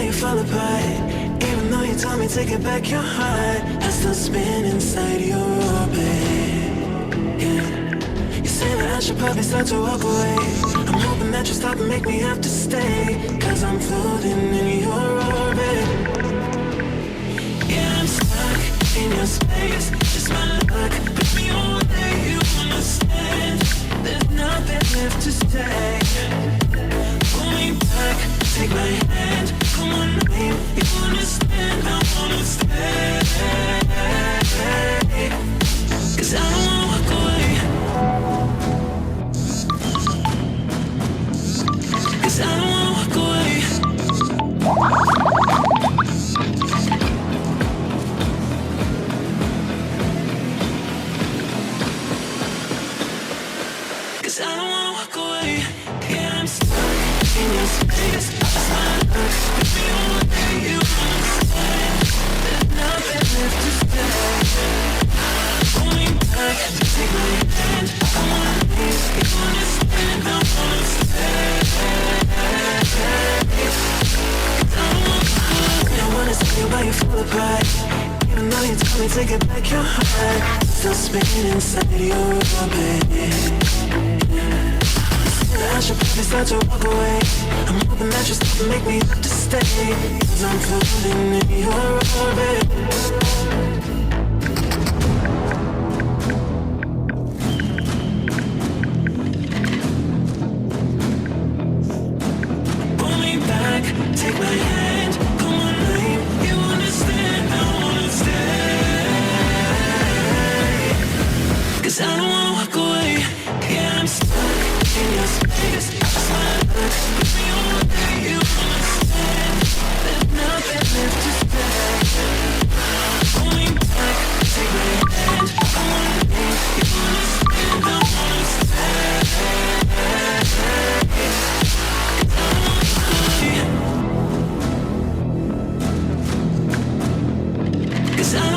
you fall apart. Even though you told me to get back your heart, I still spin inside your orbit. Yeah. You say that I should probably start to walk away. I'm hoping that you stop and make me have to stay, 'cause I'm floating in your orbit. Yeah, I'm stuck in your space. Just my luck, put me away. You understand? There's nothing left to say. Pull me back, take my hand. Come on, babe, you understand? I wanna stay. 'Cause I don't wanna walk away. 'Cause I don't wanna walk away. 'Cause I don't wanna walk away. Yeah, I'm stuck in your space. Just my luck, put me away. You understand? There's nothing left to say. Pull me back, take my hand. Come on, please, you understand? I wanna stay. 'Cause I don't wanna walk away. I wanna see you while you fall apart. Even though you told me to get back your heart, still spinning inside your orbit. I should probably start to walk away. I'm hoping that you stop and make me have to stay, 'cause I'm floating in your orbit. Pull me back, take my hand. Come on, babe, you understand? I wanna stay. 'Cause I don't wanna walk away. Yeah, I'm stuck in your space. Just my luck, put me away. You understand? There's nothing left to say. Pull me back, take my hand. Come on, babe, you understand? I wanna stay. 'Cause I don't wanna walk away. 'Cause I don't